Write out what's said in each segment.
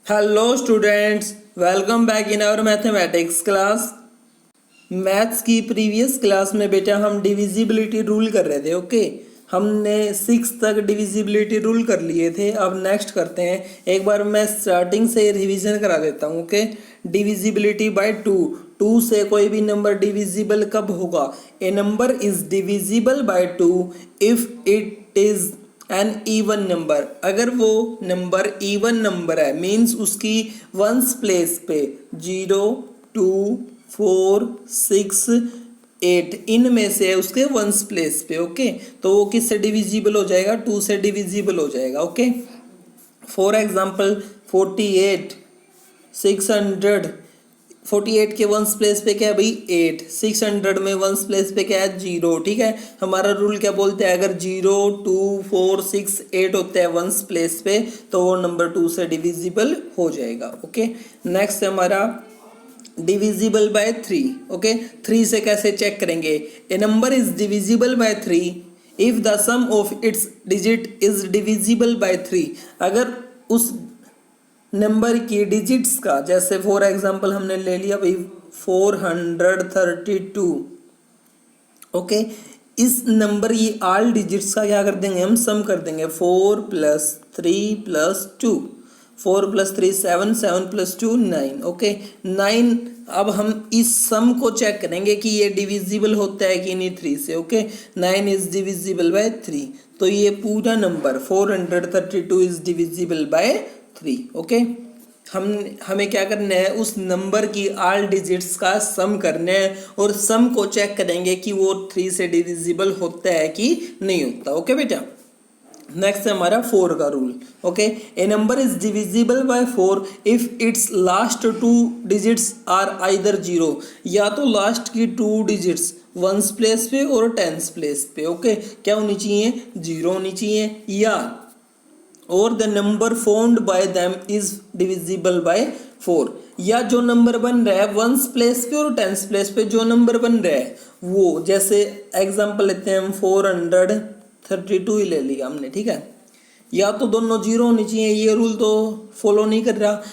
Hello students, welcome back in our mathematics class. Maths की previous class में बेटा हम डिविजिबिलिटी रूल कर रहे थे। ओके, हमने 6 तक डिविजिबिलिटी रूल कर लिए थे। अब नेक्स्ट करते हैं। एक बार मैं स्टार्टिंग से रिवीजन करा देता हूँ। ओके, डिविजिबिलिटी बाय टू से कोई भी नंबर डिविजिबल कब होगा? A number is divisible by two if it is an even number. अगर वो नंबर इवन नंबर है मीन्स उसकी वंस प्लेस पे 0, 2, 4, 6, 8 इनमें से उसके वंस प्लेस पे। ओके, तो वो किससे डिविजिबल हो जाएगा? 2 से डिविजिबल हो जाएगा। Okay, for example 48, 600। 48 के वंस प्लेस पे क्या है भाई? 8। 600 में वंस प्लेस पे क्या है? 0। ठीक है, हमारा रूल क्या बोलते हैं? अगर 0, 2, 4, 6, 8 होते हैं वंस प्लेस पे तो वो नंबर 2 से डिविजिबल हो जाएगा। ओके, नेक्स्ट है हमारा डिविजिबल बाय 3। ओके, 3 से कैसे चेक करेंगे? A number is divisible by 3 if the sum of its digit is divisible by 3। अगर उस नंबर की डिजिट्स का, जैसे फॉर एग्जांपल हमने ले लिया भाई 432। ओके, इस नंबर ये ऑल डिजिट्स का क्या कर देंगे? हम सम कर देंगे। 4 + 3 + 2, 4 + 3 7, 7 + 2 9। ओके, 9। अब हम इस सम को चेक करेंगे कि ये डिविजिबल होता है कि नहीं 3 से। ओके, 9 इज डिविजिबल बाय 3, तो ये पूरा number 432 is divisible by 3। Okay, हमें क्या करना है? उस नंबर की ऑल डिजिट्स का सम करना है और सम को चेक करेंगे कि वो 3 से डिविजिबल होता है कि नहीं होता। ओके बेटा, नेक्स्ट है हमारा 4 का rule. Okay, a number is divisible by 4 if its last 2 digits are either 0। या तो लास्ट की 2 डिजिट्स वंस प्लेस पे और टेंस प्लेस पे। ओके, क्या होनी चाहिए? 0 होनी चाहिए, या और the number formed by them is divisible by 4। या जो नंबर बन रहा है वंस प्लेस पे और टेंस प्लेस पे जो नंबर बन रहा है वो, जैसे एग्जांपल लेते हैं हम 432 ही ले लिया हमने। ठीक है, या तो दोनों 0 होनी चाहिए। ये रूल तो फॉलो नहीं कर रहा,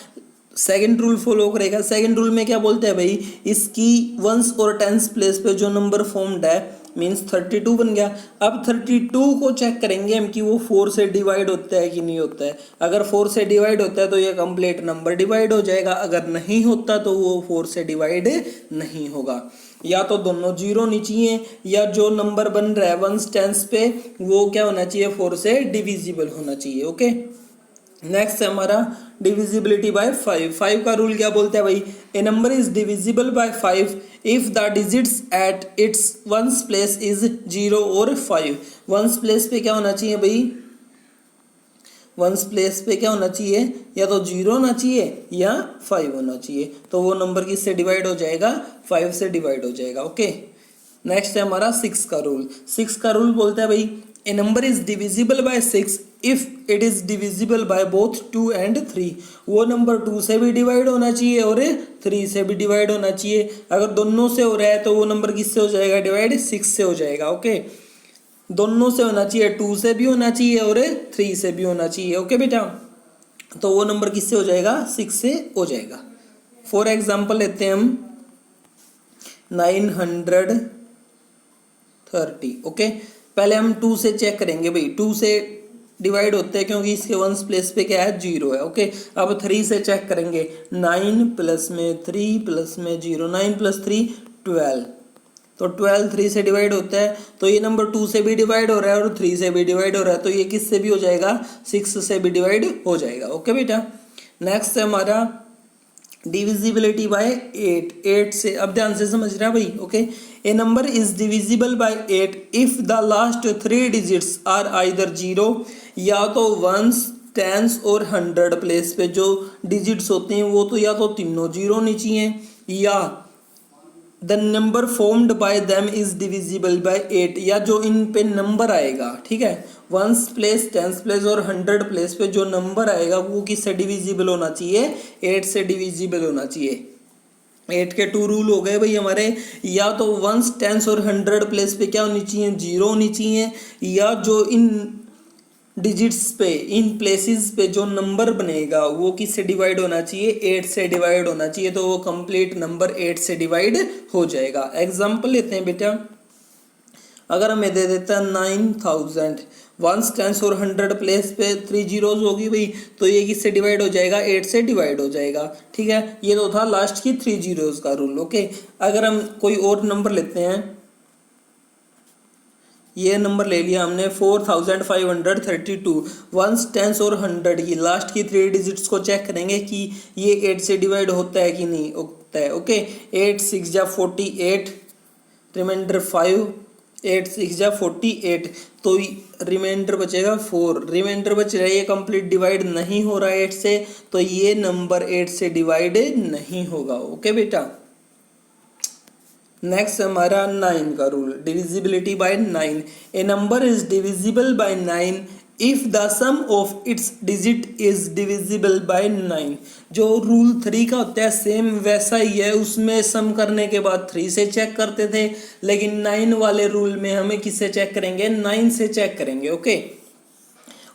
सेकंड रूल फॉलो करेगा। सेकंड रूल में क्या बोलते हैं भाई? इसकी वंस और टेंस प्लेस पे जो नंबर फॉर्म्ड है मीन्स 32 बन गया। अब 32 को चेक करेंगे हम कि वो 4 से डिवाइड होता है कि नहीं होता है। अगर 4 से डिवाइड होता है तो ये कंप्लीट नंबर डिवाइड हो जाएगा, अगर नहीं होता तो वो 4 से डिवाइड नहीं होगा। या तो दोनों 0 होनी चाहिए, या जो नंबर बन रहा है वंस टेंस पे वो क्या होना चाहिए? 4 से डिविजिबल होना चाहिए। ओके, नेक्स्ट है हमारा डिविजिबिलिटी बाय 5। 5 का रूल क्या बोलता है भाई? A number is divisible by 5 if the digits at its ones place is 0 और 5। वंस प्लेस पे क्या होना चाहिए भाई? वंस प्लेस पे क्या होना चाहिए? या तो 0 होना चाहिए या 5 होना चाहिए। तो वो नंबर किससे डिवाइड हो जाएगा? 5 से डिवाइड हो जाएगा। ओके, नेक्स्ट है हमारा 6 का रूल। 6 का रूल बोलता है भाई a number is divisible by 6 if it is divisible by both 2 and 3। वो नंबर 2 से भी डिवाइड होना चाहिए और 3 से भी डिवाइड होना चाहिए। अगर दोनों से हो रहा है तो वो नंबर किससे हो जाएगा डिवाइड? 6 से हो जाएगा। ओके, दोनों से होना चाहिए, 2 से भी होना चाहिए और 3 से भी होना चाहिए। ओके बेटा, तो वो नंबर किससे हो जाएगा? 6 से हो जाएगा। फॉर एग्जाम्पल लेते हैं हम 930। ओके, पहले हम 2 से चेक करेंगे भाई। 2 से डिवाइड होते हैं क्योंकि इसके वंस प्लेस पे क्या है? 0 है। ओके, अब 3 से चेक करेंगे। 9 प्लस में 3 प्लस में 0, 9 + 3 12। तो 12 3 से डिवाइड होता है, तो ये नंबर 2 से भी डिवाइड हो रहा है और 3 से भी डिवाइड हो रहा है, तो ये किससे भी हो जाएगा? 6 से भी डिवाइड हो जाएगा। ओके बेटा, नेक्स्ट है हमारा डिविजिबिलिटी बाय 8। 8 से, अब ध्यान से समझ रहा है भाई। Okay, a number is divisible by 8 if the last 3 digits are either 0। या तो वंस टेंस और 100 प्लेस पे जो डिजिट्स होते हैं वो तो या तो तीनों 0 होनी चाहिए, या the number formed by them is divisible by 8। या जो इन पे नंबर आएगा, ठीक है, वंस प्लेस, टेंस प्लेस और 100 प्लेस पे जो नंबर आएगा वो किससे डिविजिबल होना चाहिए? 8 से डिविजिबल होना चाहिए। 8 के 2 रूल हो गए भाई हमारे। या तो वंस टेंस और 100 प्लेस पे क्या होनी चाहिए? 0 होनी चाहिए, या जो इन डिजिट्स पे, इन प्लेसेस पे जो नंबर बनेगा वो किससे डिवाइड होना चाहिए, 8 से डिवाइड होना चाहिए, तो वो कंप्लीट नंबर 8 से डिवाइड हो जाएगा। एग्जांपल लेते हैं बेटा, अगर हमें दे देता है 9000, वंस टेंस और 100 प्लेस पे 3 जीरोज होगी भाई, तो ये किससे डिवाइड हो जाएगा, 8 से डिवाइड हो जाएगा। ठीक है, ये तो था लास्ट की 3 जीरोज का रूल। ओके, अगर हम कोई और नंबर लेते हैं, ये नंबर ले लिया हमने 4532, वंस टेंस और 100 की लास्ट की 3 डिजिट्स को चेक करेंगे कि ये 8 से डिवाइड होता है कि नहीं होता है। ओके, 8 6 जा 48, रिमाइंडर 5, 8 6 जा 48, तो रिमाइंडर बचेगा 4, रिमाइंडर बच रहा है, ये कंप्लीट डिवाइड नहीं हो रहा है 8 से, तो ये नंबर 8 से डिवाइड नहीं होगा। ओके बेटा, नेक्स्ट हमारा 9 का rule, divisibility by 9। A number is divisible by 9 if the sum of its digit is divisible by 9। जो रूल 3 का होता है सेम वैसा ही है, उसमें सम करने के बाद 3 से चेक करते थे, लेकिन 9 वाले रूल में हमें किससे चेक करेंगे, 9 से चेक करेंगे। ओके,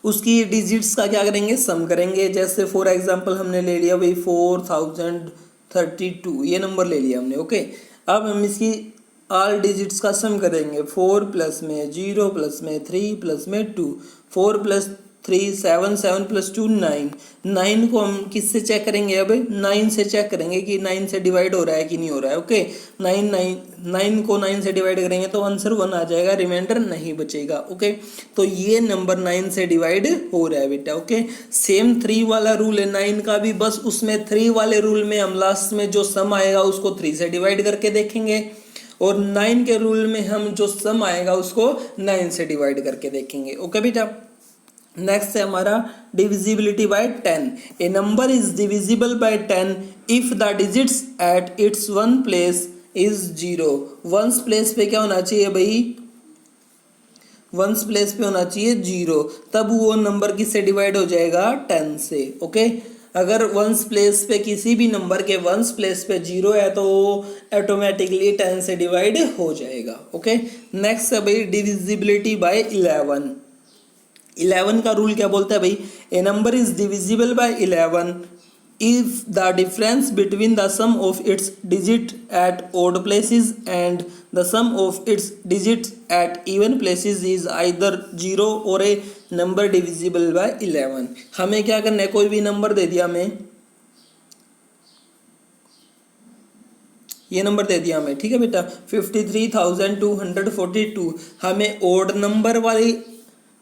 उसकी डिजिट्स का क्या करेंगे, सम करेंगे। जैसे फॉर एग्जांपल हमने ले लिया भाई 4032, ये नंबर ले लिया हमने। ओके, अब हम इसकी ऑल डिजिट्स का सम करेंगे, 4 प्लस में 0 प्लस में 3 प्लस में 2, 4 प्लस 3 7, 7 प्लस 2 9, 9 को हम किससे चेक करेंगे, अब 9 से चेक करेंगे कि 9 से डिवाइड हो रहा है कि नहीं हो रहा है। ओके, 9 को 9 से डिवाइड करेंगे तो आंसर 1 आ जाएगा, रिमाइंडर नहीं बचेगा। ओके, तो ये नंबर 9 से डिवाइड हो रहा है बेटा। ओके, सेम 3 वाला रूल है 9 का भी, बस उसमें 3 वाले रूल में हम लास्ट में जो सम आएगा उसको 3 से डिवाइड करके देखेंगे, और 9 के रूल में हम जो सम आएगा उसको 9 से डिवाइड करके देखेंगे। ओके बेटा, नेक्स्ट है हमारा divisibility bye 10। A number is divisible bye 10 if the digits at it's one place is 0। Once place पे क्या होना चाहिए भाई, वंस प्लेस पे होना चाहिए 0, तब वो नंबर किससे डिवाइड हो जाएगा, 10 से। ओके, अगर वंस प्लेस पे किसी भी नंबर के वंस प्लेस पे 0 है तो वो ऑटोमेटिकली 10 से डिवाइड हो जाएगा। ओके, नेक्स्ट है भाई डिविजिबिलिटी बाय 11। 11 का रूल क्या बोलता है भाई, a number is divisible by 11 if the difference between the sum of its digit at odd places and the sum of its digit at even places is either 0 और ए number divisible by 11। हमें क्या करना है, कोई भी number दे दिया हमें, ये नंबर दे दिया हमें, ठीक है बेटा 53,242, हमें ऑड नंबर वाली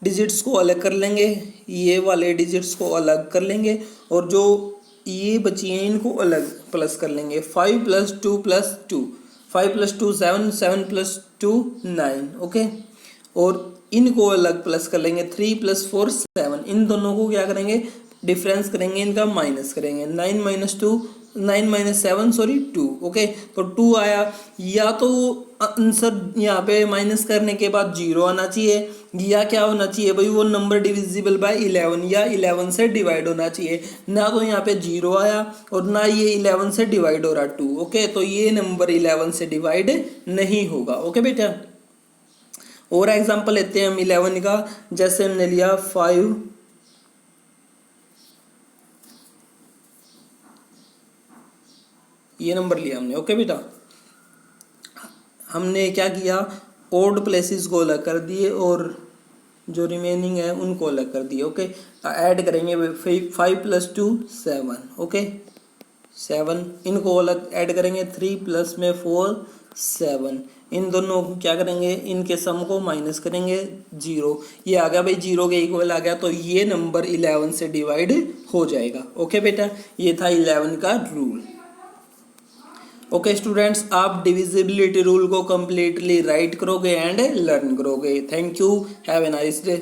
डिजिट्स को अलग कर लेंगे, ये वाले डिजिट्स को अलग कर लेंगे, और जो ये बची हैं इनको अलग प्लस कर लेंगे। 5 plus 2 plus 2, 5 plus 2 7, 7 plus 2 9। Okay, और इनको अलग प्लस कर लेंगे, 3 प्लस 4 7, इन दोनों को क्या करेंगे, डिफरेंस करेंगे, इनका माइनस करेंगे, 9 माइनस 2 9 माइनस 7 सॉरी 2। ओके, तो 2 आया, या तो आंसर यहाँ पे माइनस करने के बाद 0 आना चाहिए, या क्या होना चाहिए भाई, वो नंबर डिविजिबल बाय 11 या 11 से डिवाइड होना चाहिए। ना तो यहाँ पे 0 आया और ना ये 11 से डिवाइड हो रहा 2। ओके, तो ये नंबर 11 से डिवाइड नहीं होगा। ओके बेटा, और एग्जांपल लेते हैं हम 11 का, जैसे हमने लिया 5, ये नंबर लिया हमने। ओके बेटा, हमने क्या किया, ओड प्लेसेस को अलग कर दिए और जो रिमेनिंग है उनको अलग कर दिए। ओके, ऐड करेंगे 5 प्लस 2 7। ओके, 7, इनको अलग ऐड करेंगे, 3 प्लस में 4 7, इन दोनों को क्या करेंगे, इनके सम को माइनस करेंगे, 0, ये आ गया भाई 0 के इक्वल आ गया, तो ये नंबर 11 से डिवाइड हो जाएगा। ओके बेटा, ये था 11 का रूल। ओके स्टूडेंट्स, आप डिविजिबिलिटी रूल को कम्प्लीटली राइट करोगे एंड लर्न करोगे। Thank you, have a nice day.